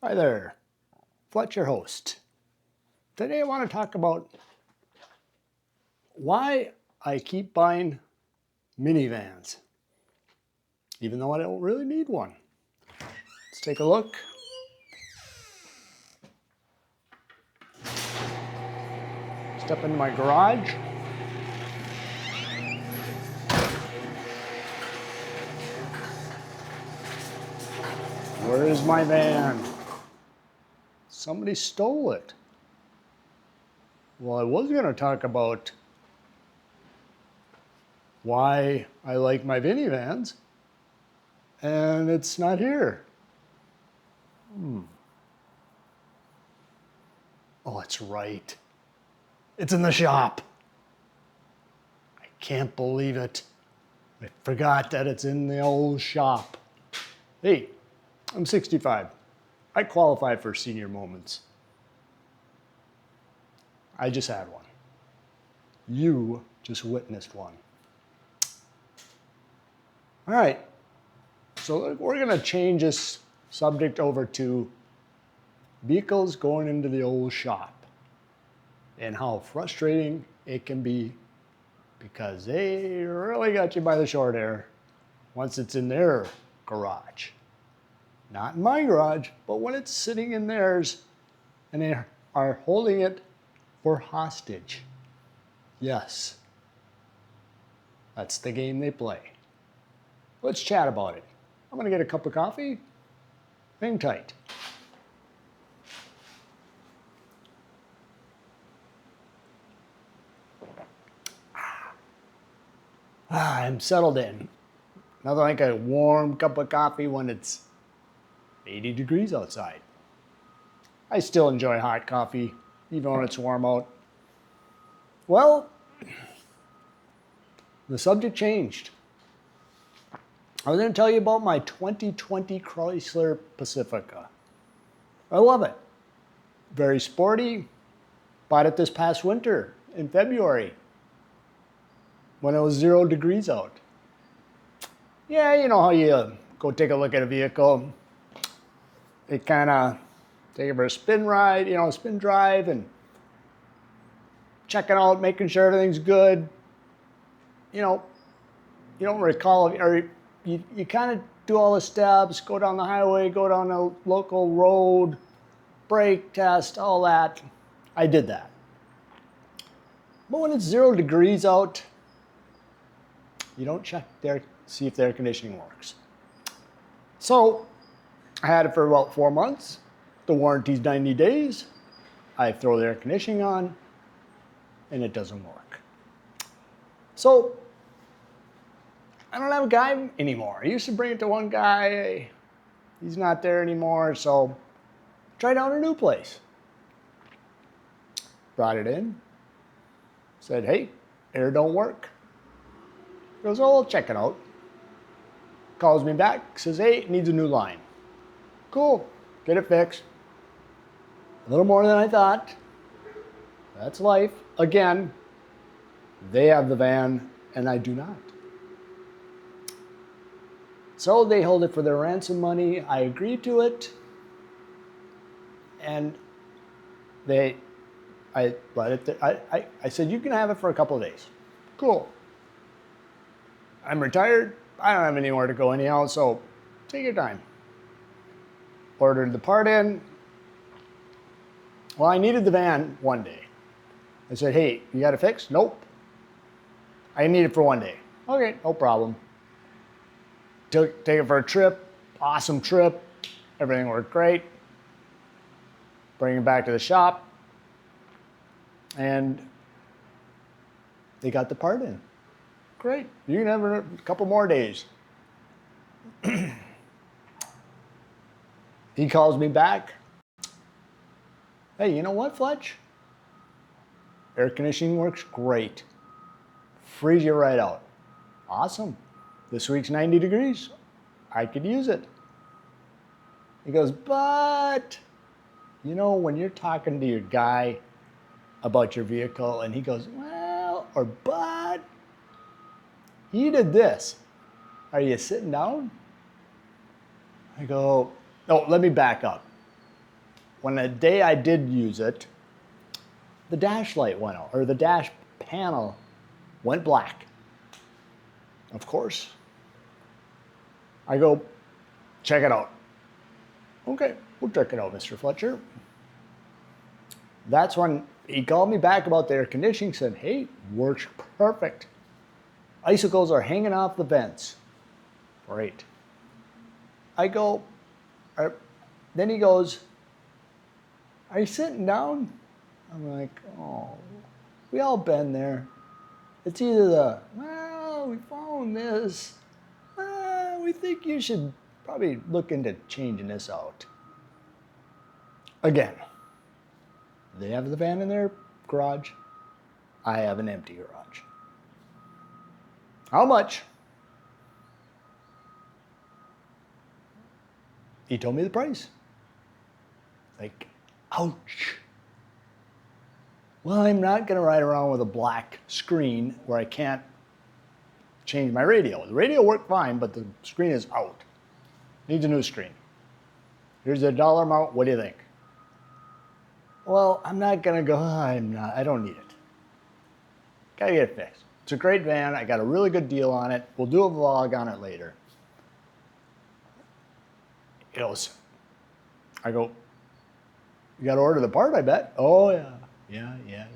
Hi there, Fletcher host. Today I want to talk about why I keep buying minivans, even though I don't really need one. Let's take a look. Step into my garage. Where is my van? Somebody stole it. Well, I was going to talk about why I like my minivans, and it's not here. Oh, it's right. It's in the shop. I can't believe it. I forgot that it's in the old shop. Hey, I'm 65. I qualify for senior moments. I just had one. You just witnessed one. All right, so we're gonna change this subject over to vehicles going into the old shop and how frustrating it can be because they really got you by the short hair once it's in their garage. Not in my garage, but when it's sitting in theirs and they are holding it for hostage. Yes, that's the game they play. Let's chat about it. I'm gonna get a cup of coffee. Hang tight. I'm settled in. Nothing like a warm cup of coffee when it's 80 degrees outside. I still enjoy hot coffee, even when it's warm out. Well, the subject changed. I was going to tell you about my 2020 Chrysler Pacifica. I love it. Very sporty. Bought it this past winter in February when it was 0 degrees out. Yeah, you know how you go take a look at a vehicle. It kind of take it for a spin ride, spin drive and checking out, making sure everything's good. You don't recall, or you kind of do all the steps, go down the highway, go down the local road, brake test, all that. I did that. But when it's 0 degrees out, you don't check there, see if the air conditioning works. So I had it for about 4 months. The warranty's 90 days. I throw the air conditioning on and it doesn't work. So I don't have a guy anymore. I used to bring it to one guy. He's not there anymore, so tried out a new place. Brought it in. Said, hey, air don't work. He goes, oh, I'll check it out. Calls me back, says, hey, it needs a new line. Cool, get it fixed. A little more than I thought. That's life. Again, they have the van and I do not. So they hold it for their ransom money. I agreed to it. And I said, you can have it for a couple of days. Cool. I'm retired. I don't have anywhere to go anyhow, so take your time. Ordered the part in. Well, I needed the van one day. I said, hey, you got it fixed? Nope. I need it for one day. Okay, no problem. Take it for a trip. Awesome trip. Everything worked great. Bring it back to the shop. And they got the part in. Great. You can have it a couple more days. He calls me back. Hey, you know what, Fletch? Air conditioning works great. Freeze you right out. Awesome. This week's 90 degrees. I could use it. He goes, but, when you're talking to your guy about your vehicle and he goes, well, or but, he did this. Are you sitting down? I go, no, let me back up. when the day I did use it, the dash light went out, or the dash panel went black. Of course. I go, check it out. Okay, we'll check it out, Mr. Fletcher. That's when he called me back about the air conditioning, said, hey, works perfect. Icicles are hanging off the vents. Great. I go, then he goes, are you sitting down? I'm like, oh, we all been there. It's either well, we found this. We think you should probably look into changing this out. Again, they have the van in their garage. I have an empty garage. How much? He told me the price. Like, ouch. Well, I'm not going to ride around with a black screen where I can't change my radio. The radio worked fine, but the screen is out. Needs a new screen. Here's the dollar amount. What do you think? Well, I'm not going to go, I don't need it. Got to get it fixed. It's a great van. I got a really good deal on it. We'll do a vlog on it later. He goes, I go, you got to order the part, I bet. Oh, yeah. Yeah.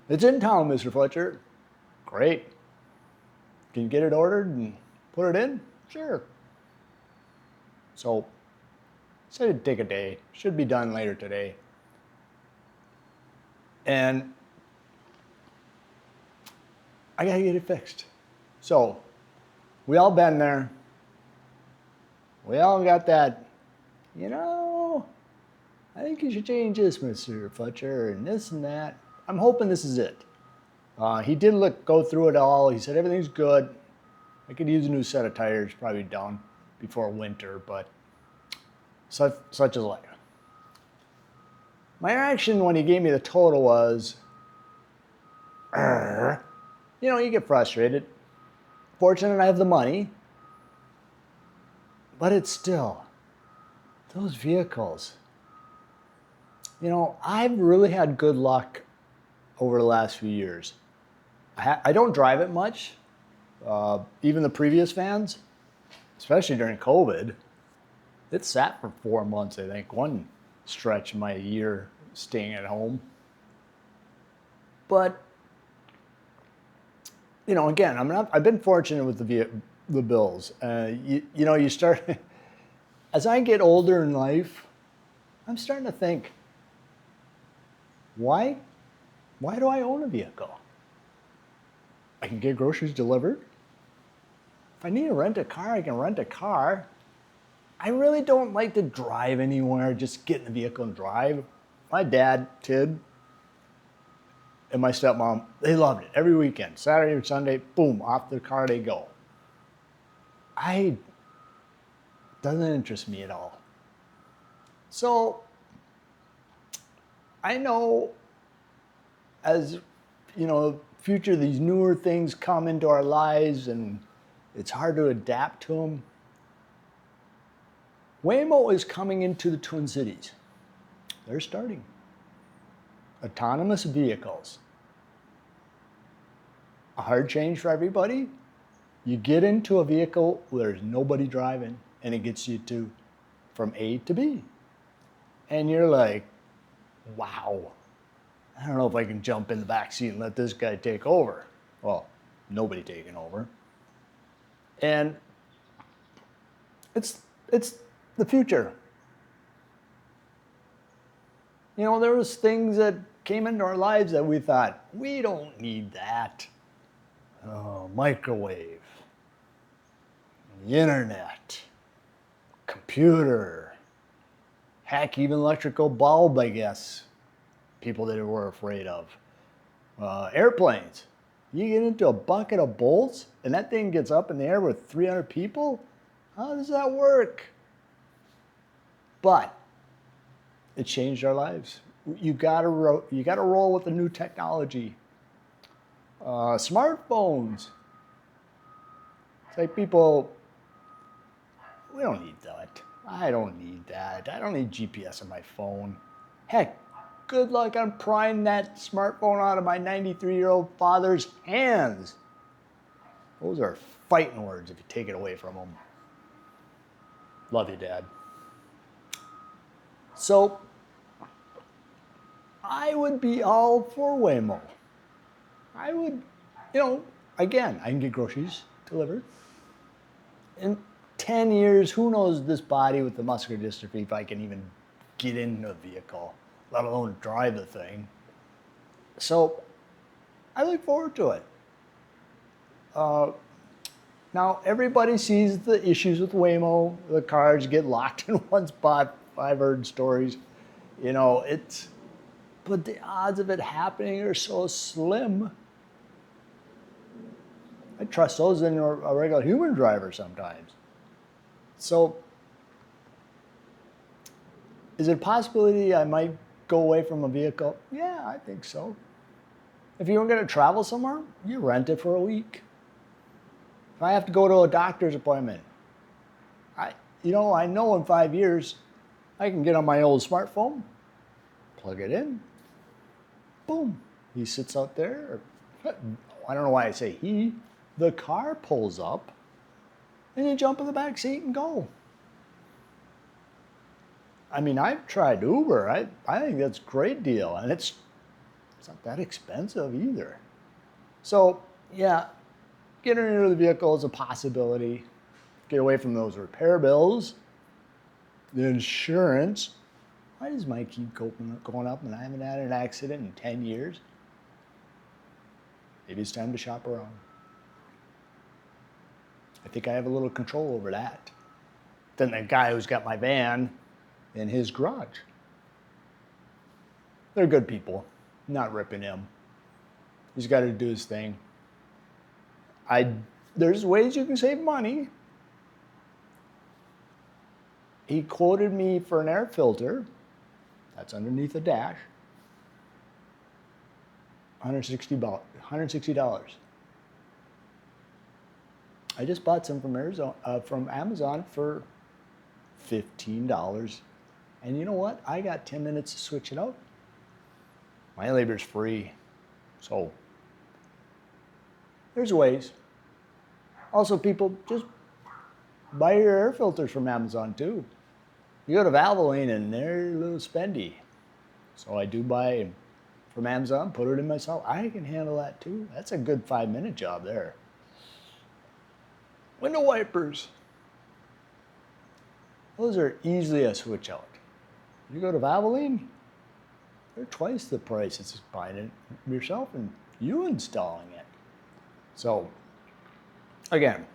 It's in town, Mr. Fletcher. Great. Can you get it ordered and put it in? Sure. So, said it'd take a day. Should be done later today. And I gotta get it fixed. So, we all been there. We all got that, I think you should change this, Mr. Fletcher, and this and that. I'm hoping this is it. He did go through it all. He said everything's good. I could use a new set of tires, probably done before winter, but such is life. My reaction when he gave me the total was, you get frustrated. Fortunate I have the money, but it's still, those vehicles. I've really had good luck over the last few years. I don't drive it much. Even the previous vans, especially during COVID, it sat for 4 months, I think, one stretch of my year staying at home. But, again, I've been fortunate with the bills. You start, as I get older in life, I'm starting to think, why do I own a vehicle? I can get groceries delivered. If I need to rent a car, I can rent a car. I really don't like to drive anywhere, just get in the vehicle and drive. My dad, Tid, and my stepmom, they loved it. Every weekend, Saturday or Sunday, boom, off the car they go. Doesn't interest me at all. So, I know as, future, these newer things come into our lives and it's hard to adapt to them. Waymo is coming into the Twin Cities. They're starting. Autonomous vehicles. A hard change for everybody. You get into a vehicle where there's nobody driving and it gets you from A to B. And you're like, wow, I don't know if I can jump in the back seat and let this guy take over. Well, nobody taking over. And it's the future. There was things that came into our lives that we thought, we don't need that. Oh, microwave, the internet, computer, heck, even electrical bulb, I guess, people that were afraid of. Airplanes. You get into a bucket of bolts and that thing gets up in the air with 300 people? How does that work? But it changed our lives. You gotta roll with the new technology. Smartphones. It's like people, we don't need that. I don't need that. I don't need GPS on my phone. Heck, good luck on prying that smartphone out of my 93-year-old father's hands. Those are fighting words if you take it away from him. Love you, Dad. So, I would be all for Waymo. I would, again, I can get groceries delivered. In 10 years, who knows this body with the muscular dystrophy if I can even get in a vehicle, let alone drive the thing. So, I look forward to it. Now, everybody sees the issues with Waymo. The cars get locked in one spot. I've heard stories. But the odds of it happening are so slim. I trust those in a regular human driver sometimes. So, is it a possibility I might go away from a vehicle? Yeah, I think so. If you're going to travel somewhere, you rent it for a week. If I have to go to a doctor's appointment, I know in 5 years, I can get on my old smartphone, plug it in, boom. He sits out there. I don't know why I say he. The car pulls up, and you jump in the back seat and go. I mean, I've tried Uber. I think that's a great deal, and it's not that expensive either. So, yeah, getting into the vehicle is a possibility. Get away from those repair bills, the insurance. Why does mine keep going up and I haven't had an accident in 10 years? Maybe it's time to shop around. I think I have a little control over that than the guy who's got my van in his garage. They're good people. I'm not ripping him. He's got to do his thing. There's ways you can save money. He quoted me for an air filter. That's underneath the dash. $160. I just bought some from Amazon for $15. And you know what? I got 10 minutes to switch it out. My labor's free. So there's ways. Also, people, just buy your air filters from Amazon too. You go to Valvoline and they're a little spendy. So I do buy from Amazon, put it in myself. I can handle that too. That's a good 5-minute job there. Window wipers. Those are easily a switch out. You go to Valvoline, they're twice the price. It's just buying it yourself and you installing it. So, again,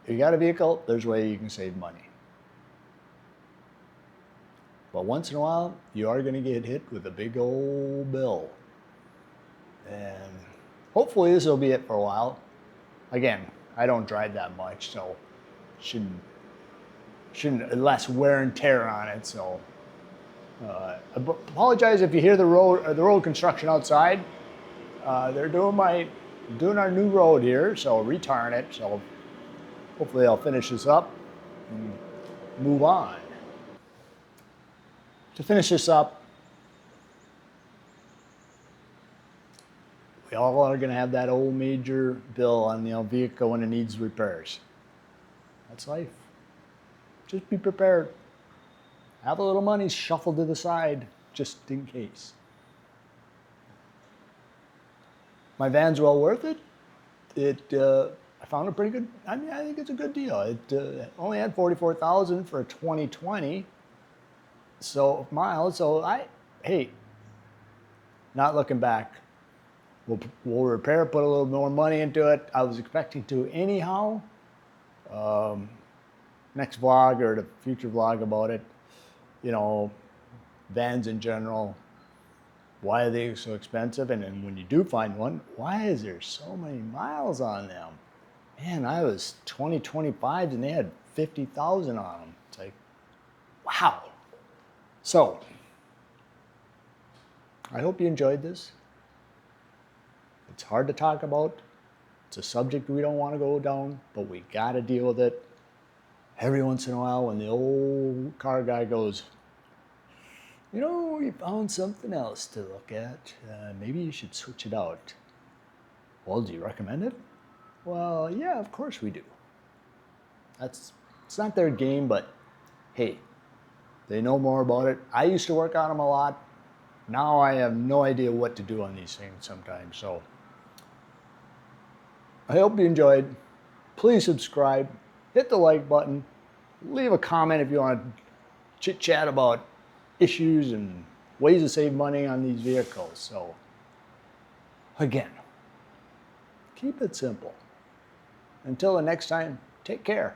if you got a vehicle, there's a way you can save money. But once in a while, you are going to get hit with a big old bill. And hopefully this will be it for a while. Again, I don't drive that much, so shouldn't less wear and tear on it. So apologize if you hear the road construction outside. They're doing our new road here, so retarring it. So hopefully I'll finish this up and move on. To finish this up, we all are going to have that old major bill on the vehicle when it needs repairs. That's life. Just be prepared. Have a little money shuffled to the side just in case. My van's well worth it. I found it pretty good. I mean, I think it's a good deal. It only had 44,000 for 2020. So miles. So not looking back. We'll repair, put a little more money into it. I was expecting to anyhow. Next vlog or the future vlog about it, vans in general, why are they so expensive? And then when you do find one, why is there so many miles on them? Man, I was 2025 and they had 50,000 on them. It's like, wow. So, I hope you enjoyed this. It's hard to talk about. It's a subject we don't want to go down, but we got to deal with it. every once in a while when the old car guy goes, you know, we found something else to look at. Maybe you should switch it out. Well, do you recommend it? Well, yeah, of course we do. It's not their game, but hey, they know more about it. I used to work on them a lot. Now I have no idea what to do on these things sometimes. So I hope you enjoyed. Please subscribe, hit the like button, leave a comment if you want to chit chat about issues and ways to save money on these vehicles. So again, keep it simple. Until the next time, take care.